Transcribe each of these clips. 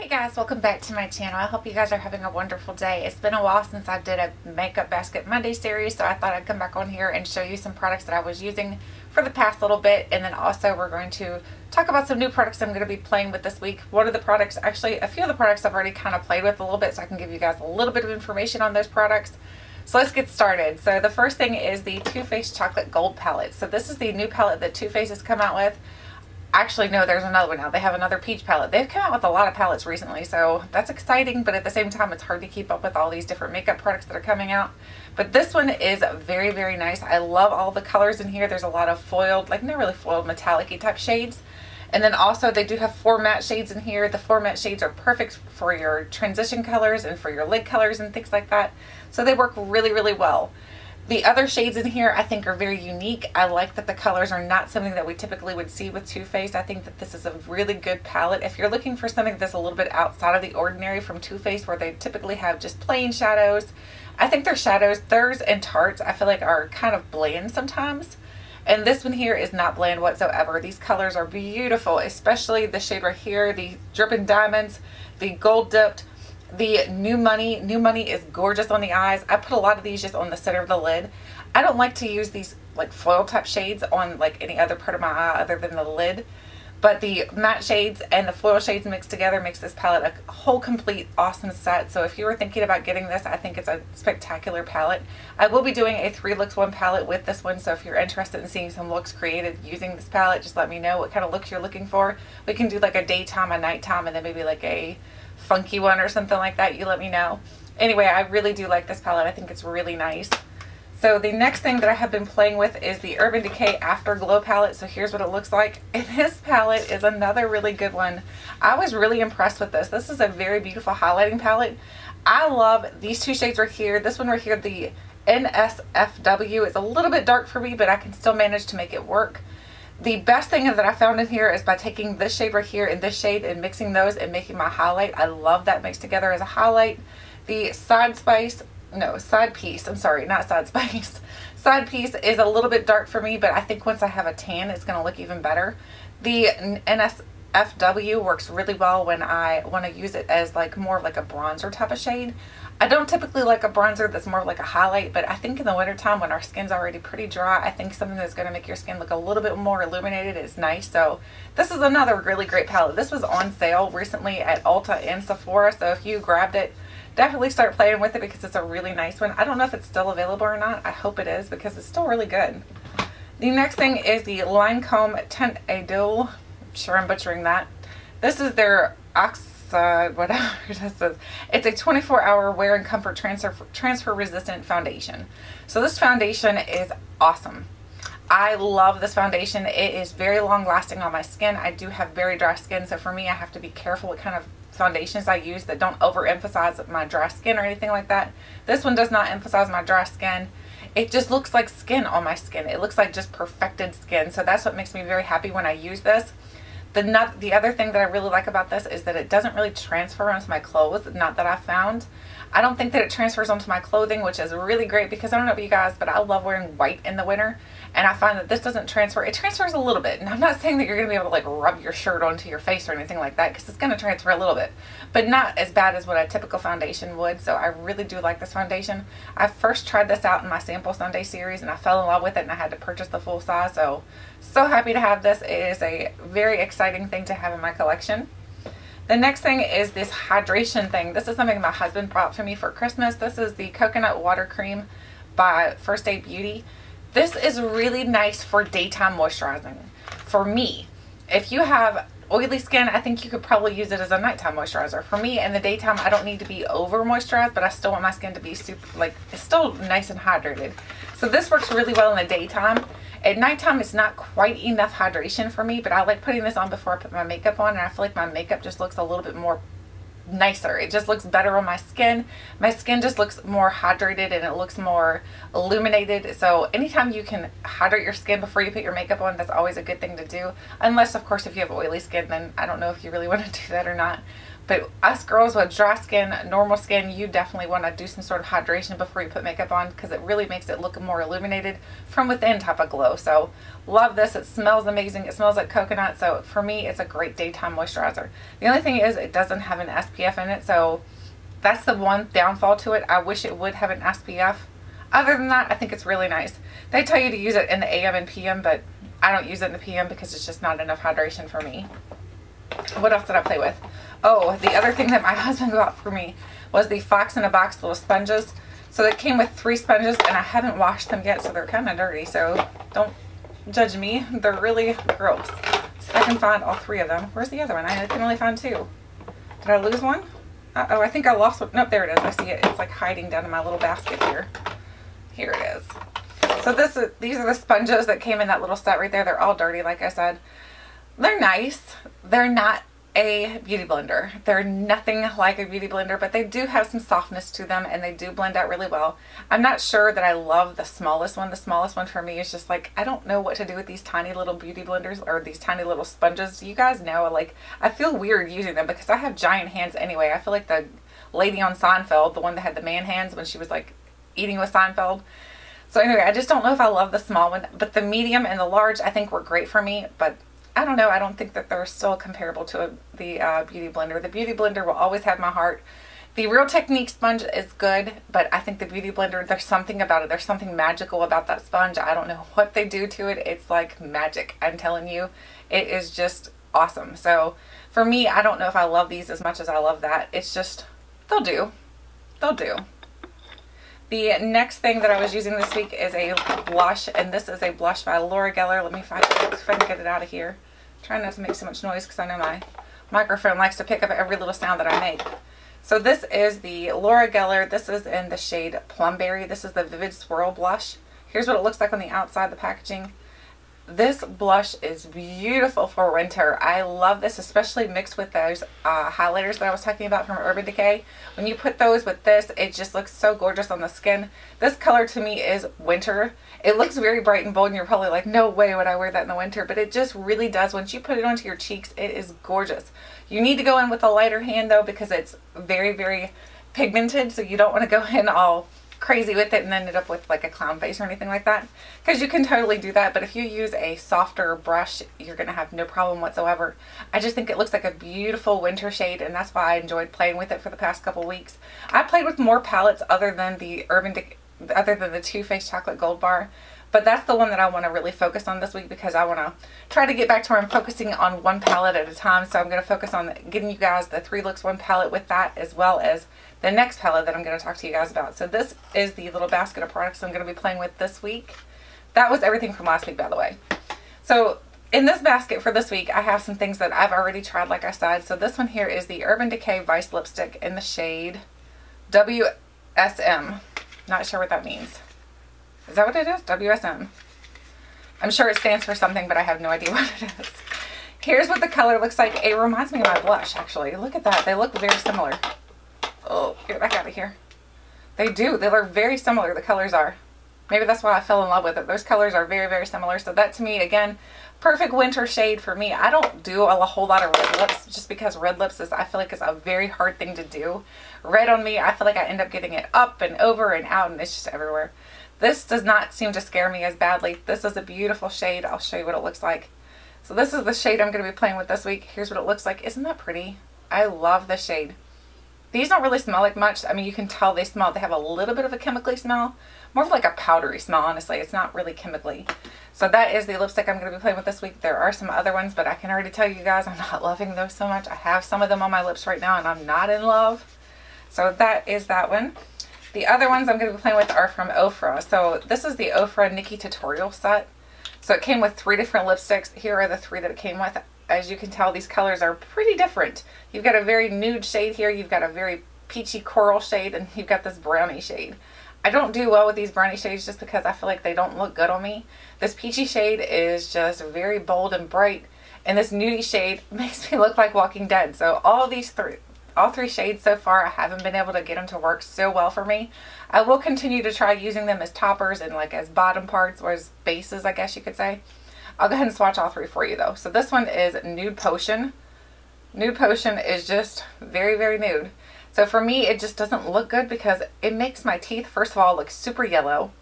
Hey guys, welcome back to my channel. I hope you guys are having a wonderful day. It's been a while since I did a Makeup Basket Monday series, so I thought I'd come back on here and show you some products that I was using for the past little bit, and then also we're going to talk about some new products I'm going to be playing with this week. One of the products, actually a few of the products I've already kind of played with a little bit, so I can give you guys a little bit of information on those products. So let's get started. So the first thing is the Too Faced Chocolate Gold Palette. So this is the new palette that Too Faced has come out with. Actually, no, there's another one now. They have another peach palette. They've come out with a lot of palettes recently, so that's exciting, but at the same time, it's hard to keep up with all these different makeup products that are coming out. But this one is very, very nice. I love all the colors in here. There's a lot of foiled, like not really foiled, metallic-y type shades. And then also they do have 4 matte shades in here. The 4 matte shades are perfect for your transition colors and for your lid colors and things like that. So they work really, really well. The other shades in here I think are very unique. I like that the colors are not something that we typically would see with Too Faced. I think that this is a really good palette. If you're looking for something that's a little bit outside of the ordinary from Too Faced, where they typically have just plain shadows, I think their shadows, theirs and Tarte's, I feel like are kind of bland sometimes. And this one here is not bland whatsoever. These colors are beautiful, especially the shade right here, the Dripping Diamonds, the Gold Dipped, the New Money. New Money is gorgeous on the eyes. I put a lot of these just on the center of the lid. I don't like to use these like foil type shades on like any other part of my eye other than the lid. But the matte shades and the foil shades mixed together makes this palette a whole complete awesome set. So if you were thinking about getting this, I think it's a spectacular palette. I will be doing a 3 looks 1 palette with this one. So if you're interested in seeing some looks created using this palette, just let me know what kind of looks you're looking for. We can do like a daytime, a nighttime, and then maybe like a funky one or something like that. You let me know. Anyway, I really do like this palette. I think it's really nice. So the next thing that I have been playing with is the Urban Decay Afterglow palette. So here's what it looks like. And this palette is another really good one. I was really impressed with this. This is a very beautiful highlighting palette. I love these 2 shades right here. This one right here, the NSFW, is a little bit dark for me, but I can still manage to make it work. The best thing that I found in here is by taking this shade right here and this shade and mixing those and making my highlight. I love that mixed together as a highlight. The side piece, I'm sorry, not side spice. Side piece is a little bit dark for me, but I think once I have a tan, it's going to look even better. The NSFW works really well when I want to use it as like more of like a bronzer type of shade. I don't typically like a bronzer that's more like a highlight, but I think in the wintertime when our skin's already pretty dry, I think something that's going to make your skin look a little bit more illuminated is nice. So this is another really great palette. This was on sale recently at Ulta and Sephora, so if you grabbed it, definitely start playing with it because it's a really nice one. I don't know if it's still available or not. I hope it is because it's still really good. The next thing is the Lancome Teint Idole. I'm sure I'm butchering that. This is their whatever this is. It's a 24-hour wear and comfort transfer resistant foundation. So this foundation is awesome. I love this foundation. It is very long lasting on my skin. I do have very dry skin, so for me I have to be careful what kind of foundations I use that don't overemphasize my dry skin or anything like that. This one does not emphasize my dry skin. It just looks like skin on my skin. It looks like just perfected skin, so that's what makes me very happy when I use this. The other thing that I really like about this is that it doesn't really transfer onto my clothes, not that I found. I don't think that it transfers onto my clothing, which is really great because I don't know about you guys, but I love wearing white in the winter, and I find that this doesn't transfer. It transfers a little bit, and I'm not saying that you're going to be able to like rub your shirt onto your face or anything like that because it's going to transfer a little bit, but not as bad as what a typical foundation would. So I really do like this foundation. I first tried this out in my Sample Sunday series, and I fell in love with it, and I had to purchase the full size, so happy to have this. It is a very exciting thing to have in my collection. The next thing is this hydration thing. This is something my husband bought for me for Christmas. This is the Coconut Water Cream by First Aid Beauty. This is really nice for daytime moisturizing. For me, if you have oily skin, I think you could probably use it as a nighttime moisturizer. For me, in the daytime, I don't need to be over moisturized, but I still want my skin to be super, like, it's still nice and hydrated. So this works really well in the daytime. At nighttime, it's not quite enough hydration for me, but I like putting this on before I put my makeup on, and I feel like my makeup just looks a little bit more nicer. It just looks better on my skin. My skin just looks more hydrated and it looks more illuminated. So anytime you can hydrate your skin before you put your makeup on, that's always a good thing to do. Unless, of course, if you have oily skin, then I don't know if you really want to do that or not. But us girls with dry skin, normal skin, you definitely want to do some sort of hydration before you put makeup on, because it really makes it look more illuminated from within type of glow. So love this. It smells amazing. It smells like coconut. So for me, it's a great daytime moisturizer. The only thing is it doesn't have an SPF in it. So that's the one downfall to it. I wish it would have an SPF. Other than that, I think it's really nice. They tell you to use it in the AM and PM, but I don't use it in the PM because it's just not enough hydration for me. What else did I play with? Oh, the other thing that my husband got for me was the Fox in a Box little sponges. So they came with 3 sponges, and I haven't washed them yet, so they're kind of dirty. So don't judge me. They're really gross. So if I can find all 3 of them. Where's the other one? I can only find 2. Did I lose one? Uh-oh, I think I lost one. Nope, there it is. I see it. It's like hiding down in my little basket here. Here it is. So these are the sponges that came in that little set right there. They're all dirty, like I said. They're nice. They're not a beauty blender. They're nothing like a beauty blender, but they do have some softness to them, and they do blend out really well. I'm not sure that I love the smallest one. The smallest one for me is just like, I don't know what to do with these tiny little beauty blenders or these tiny little sponges. You guys know, like, I feel weird using them because I have giant hands anyway. I feel like the lady on Seinfeld, the one that had the man hands when she was like eating with Seinfeld. So anyway, I just don't know if I love the small one, but the medium and the large I think were great for me, but I don't know. I don't think that they're still comparable to the Beauty Blender. The Beauty Blender will always have my heart. The Real Technique sponge is good, but I think the Beauty Blender, there's something about it. There's something magical about that sponge. I don't know what they do to it. It's like magic. I'm telling you, it is just awesome. So for me, I don't know if I love these as much as I love that. It's just, they'll do. They'll do. The next thing that I was using this week is a blush, and this is a blush by Laura Geller. Let me find it if I can get it out of here. Trying not to make so much noise because I know my microphone likes to pick up every little sound that I make. So this is the Laura Geller. This is in the shade Plumberry. This is the Vivid Swirl blush. Here's what it looks like on the outside, the packaging. This blush is beautiful for winter. I love this, especially mixed with those highlighters that I was talking about from Urban Decay. When you put those with this, it just looks so gorgeous on the skin. This color to me is winter. It looks very bright and bold, and you're probably like, no way would I wear that in the winter, but it just really does. Once you put it onto your cheeks, it is gorgeous. You need to go in with a lighter hand though, because it's very, very pigmented, so you don't want to go in all crazy with it and then end up with like a clown face or anything like that, because you can totally do that. But if you use a softer brush, you're gonna have no problem whatsoever. I just think it looks like a beautiful winter shade, and that's why I enjoyed playing with it for the past couple weeks. I played with more palettes other than the Too Faced Chocolate Gold Bar, but that's the one that I want to really focus on this week, because I want to try to get back to where I'm focusing on one palette at a time. So I'm going to focus on getting you guys the 3 Looks 1 palette with that, as well as the next palette that I'm going to talk to you guys about. So this is the little basket of products I'm going to be playing with this week. That was everything from last week, by the way. So in this basket for this week, I have some things that I've already tried, like I said. So this one here is the Urban Decay Vice Lipstick in the shade WSM. Not sure what that means. Is that what it is? WSM. I'm sure it stands for something, but I have no idea what it is. Here's what the color looks like. It reminds me of my blush, actually. Look at that. They look very similar. Oh, get back out of here. They do. They look very similar, the colors are. Maybe that's why I fell in love with it. Those colors are very, very similar. So that, to me, again, perfect winter shade for me. I don't do a whole lot of red lips, just because red lips is, I feel like, is a very hard thing to do. Red on me, I feel like I end up getting it up and over and out, and it's just everywhere. This does not seem to scare me as badly. This is a beautiful shade. I'll show you what it looks like. So this is the shade I'm going to be playing with this week. Here's what it looks like. Isn't that pretty? I love this shade. These don't really smell like much. I mean, you can tell they smell. They have a little bit of a chemically smell. More of like a powdery smell, honestly. It's not really chemically. So that is the lipstick I'm going to be playing with this week. There are some other ones, but I can already tell you guys I'm not loving those so much. I have some of them on my lips right now, and I'm not in love. So that is that one. The other ones I'm going to be playing with are from Ofra. So this is the Ofra Nikkie tutorial set. So it came with 3 different lipsticks. Here are the 3 that it came with. As you can tell, these colors are pretty different. You've got a very nude shade here. You've got a very peachy coral shade, and you've got this brownie shade. I don't do well with these brownie shades just because I feel like they don't look good on me. This peachy shade is just very bold and bright, and this nudie shade makes me look like Walking Dead. So all 3 shades so far, I haven't been able to get them to work so well for me. I will continue to try using them as toppers and like as bottom parts, or as bases, I guess you could say. I'll go ahead and swatch all 3 for you though. So this one is Nude Potion. Nude Potion is just very, very nude. So for me, it just doesn't look good because it makes my teeth, first of all, look super yellow.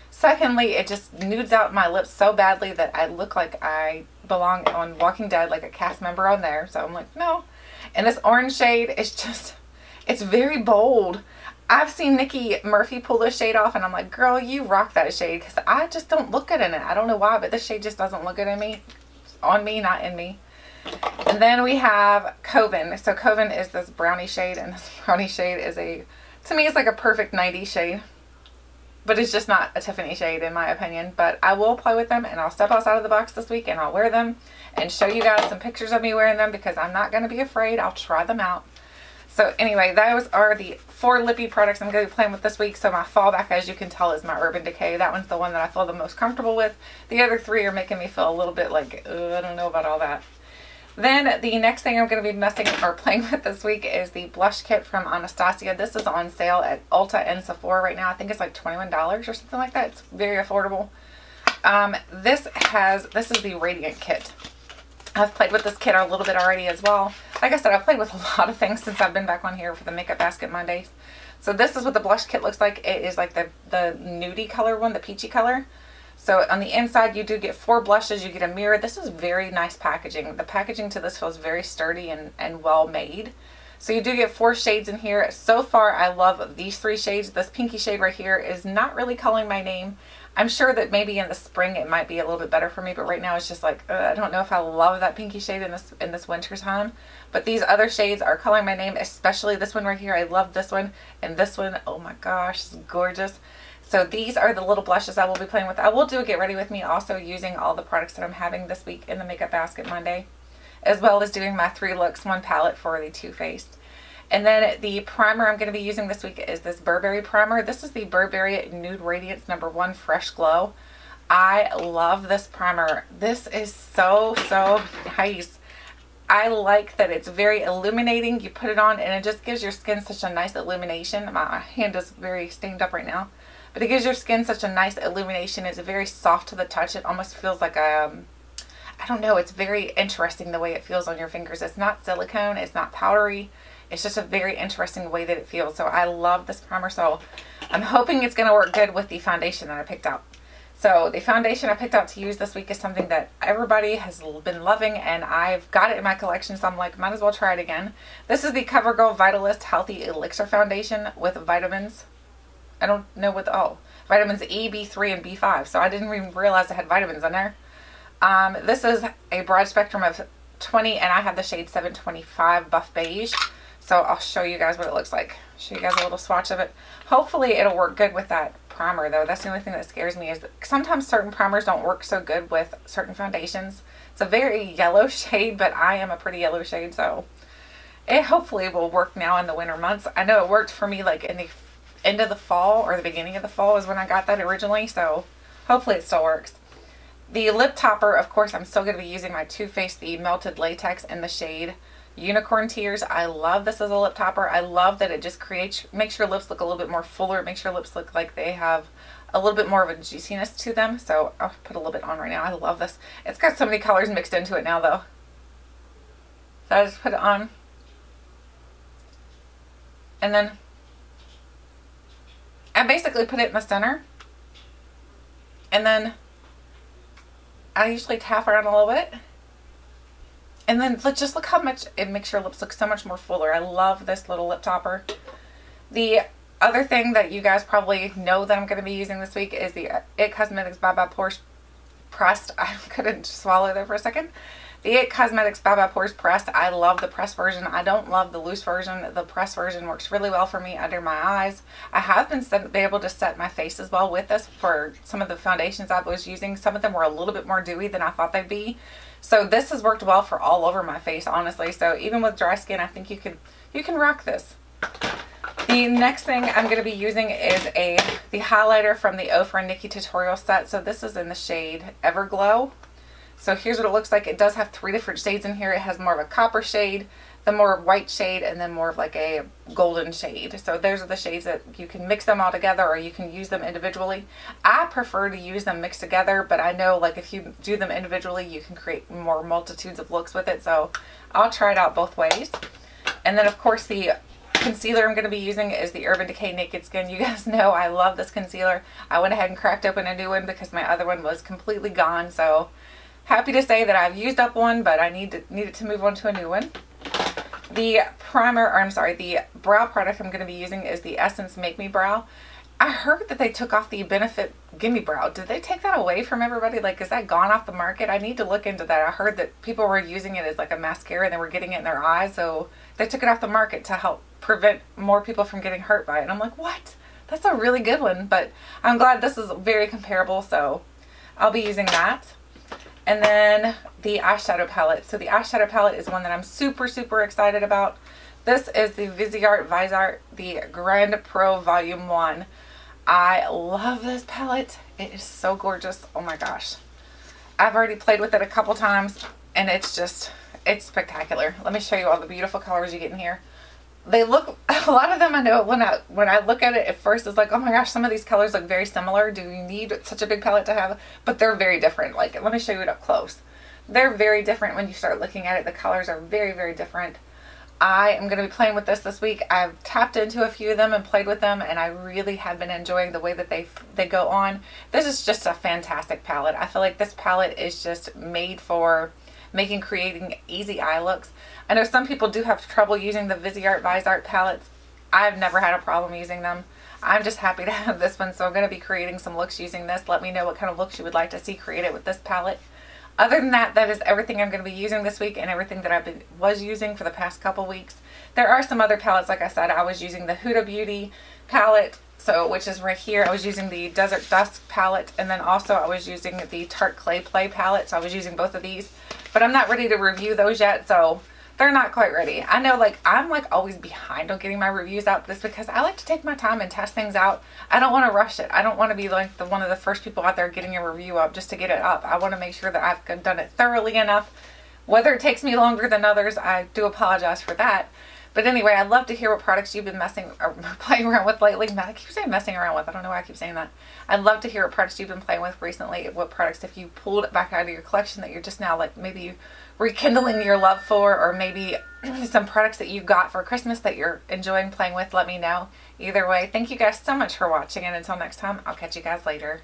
Secondly, it just nudes out my lips so badly that I look like I belong on Walking Dead, like a cast member on there. So I'm like, no. And this orange shade is just, it's very bold. I've seen Nikki Murphy pull this shade off and I'm like, girl, you rock that shade, because I just don't look good in it. I don't know why, but this shade just doesn't look good in me. On me, not in me. And then we have Coven. So Coven is this brownie shade, and this brownie shade is a, to me, it's like a perfect 90s shade. But it's just not a Tiffany shade in my opinion. But I will play with them and I'll step outside of the box this week and I'll wear them and show you guys some pictures of me wearing them, because I'm not going to be afraid. I'll try them out. So anyway, those are the 4 lippy products I'm going to be playing with this week. So my fallback, as you can tell, is my Urban Decay. That one's the one that I feel the most comfortable with. The other 3 are making me feel a little bit like, I don't know about all that. Then the next thing I'm going to be messing or playing with this week is the blush kit from Anastasia. This is on sale at Ulta and Sephora right now. I think it's like $21 or something like that. It's very affordable. This is the Radiant kit. I've played with this kit a little bit already as well. Like I said, I've played with a lot of things since I've been back on here for the Makeup Basket Mondays. So this is what the blush kit looks like. It is like the nudie color one, the peachy color. So on the inside, you do get 4 blushes. You get a mirror. This is very nice packaging. The packaging to this feels very sturdy and well made. So you do get 4 shades in here. So far, I love these 3 shades. This pinky shade right here is not really calling my name. I'm sure that maybe in the spring it might be a little bit better for me, but right now it's just like, I don't know if I love that pinky shade in this winter time. But these other shades are calling my name, especially this one right here. I love this one, and this one, oh my gosh, it's gorgeous. So these are the little blushes I will be playing with. I will do a Get Ready With Me also using all the products that I'm having this week in the Makeup Basket Monday, as well as doing my 3 looks, 1 palette for the Too Faced. And then the primer I'm going to be using this week is this Burberry primer. This is the Burberry Nude Radiance No. 1 Fresh Glow. I love this primer. This is so nice. I like that it's very illuminating. You put it on and it just gives your skin such a nice illumination. My hand is very stained up right now. But it gives your skin such a nice illumination. It's very soft to the touch. It almost feels like I don't know, it's very interesting the way it feels on your fingers. It's not silicone, it's not powdery. It's just a very interesting way that it feels. So I love this primer. So I'm hoping it's going to work good with the foundation that I picked out. So the foundation I picked out to use this week is something that everybody has been loving, and I've got it in my collection, so I'm like, might as well try it again. This is the Covergirl Vitalist Healthy Elixir Foundation with vitamins. I don't know what vitamins E, B3, and B5. So I didn't even realize I had vitamins in there. This is a broad spectrum of 20, and I have the shade 725 Buff Beige. So I'll show you guys what it looks like. Show you guys a little swatch of it. Hopefully it'll work good with that primer though. That's the only thing that scares me, is that sometimes certain primers don't work so good with certain foundations. It's a very yellow shade, but I am a pretty yellow shade, so it hopefully will work now in the winter months. I know it worked for me like in the end of the fall or the beginning of the fall is when I got that originally, so hopefully it still works. The lip topper, of course, I'm still going to be using my Too Faced the Melted Latex in the shade Unicorn Tears. I love this as a lip topper. I love that it just makes your lips look a little bit more fuller. Makes your lips look like they have a little bit more of a juiciness to them. So I'll put a little bit on right now. I love this. It's got so many colors mixed into it now though. So I just put it on. And then I basically put it in the center. And then I usually tap around a little bit. And then just look how much it makes your lips look so much more fuller. I love this little lip topper. The other thing that you guys probably know that I'm going to be using this week is the It Cosmetics Bye Bye Pores Pressed. I couldn't swallow there for a second. The It Cosmetics Bye Bye Pores Pressed. I love the pressed version. I don't love the loose version. The pressed version works really well for me under my eyes. I have been able to set my face as well with this for some of the foundations I was using. Some of them were a little bit more dewy than I thought they'd be. So this has worked well for all over my face, honestly. So even with dry skin, I think you can rock this. The next thing I'm going to be using is the highlighter from the Ofra Nikkie tutorial set. So this is in the shade Everglow. So here's what it looks like. It does have 3 different shades in here. It has more of a copper shade. the more white shade and then more of like a golden shade. So those are the shades that you can mix them all together, or you can use them individually. I prefer to use them mixed together, but I know like if you do them individually, you can create more multitudes of looks with it. So I'll try it out both ways. And then of course the concealer I'm going to be using is the Urban Decay Naked Skin. You guys know I love this concealer. I went ahead and cracked open a new one because my other one was completely gone. So happy to say that I've used up one, but I needed to move on to a new one. The primer, or I'm sorry, the brow product I'm going to be using is the Essence Make Me Brow. I heard that they took off the Benefit Gimme Brow. Did they take that away from everybody? Like, is that gone off the market? I need to look into that. I heard that people were using it as like a mascara and they were getting it in their eyes, so they took it off the market to help prevent more people from getting hurt by it. And I'm like, what? That's a really good one, but I'm glad this is very comparable, so I'll be using that. And then the eyeshadow palette. So the eyeshadow palette is one that I'm super, super excited about. This is the Viseart the Grande Pro Volume 1. I love this palette. It is so gorgeous. Oh my gosh. I've already played with it a couple times and it's spectacular. Let me show you all the beautiful colors you get in here. They look, a lot of them I know when I look at it at first it's like, oh my gosh, some of these colors look very similar. Do you need such a big palette to have? But they're very different. Like, let me show you it up close. They're very different when you start looking at it. The colors are very, very different. I am going to be playing with this week. I've tapped into a few of them and played with them, and I really have been enjoying the way that they go on. This is just a fantastic palette. I feel like this palette is just made for creating easy eye looks. I know some people do have trouble using the Viseart palettes. I've never had a problem using them. I'm just happy to have this one, so I'm going to be creating some looks using this. Let me know what kind of looks you would like to see created with this palette. Other than that, that is everything I'm going to be using this week and everything that I was using for the past couple weeks. There are some other palettes, like I said. I was using the Huda Beauty palette, which is right here. I was using the Desert Dusk palette, and then also I was using the Tarte Clay Play palette. So I was using both of these, but I'm not ready to review those yet, so they're not quite ready. I know, like, I'm like always behind on getting my reviews out, but it's because I like to take my time and test things out. I don't want to rush it. I don't want to be like one of the first people out there getting a review up just to get it up. I want to make sure that I've done it thoroughly enough. Whether it takes me longer than others, I do apologize for that. But anyway, I'd love to hear what products you've been playing around with lately. I keep saying messing around with. I don't know why I keep saying that. I'd love to hear what products you've been playing with recently. What products, if you pulled it back out of your collection, that you're just now like maybe rekindling your love for, or maybe some products that you got for Christmas that you're enjoying playing with. Let me know. Either way, thank you guys so much for watching, and until next time, I'll catch you guys later.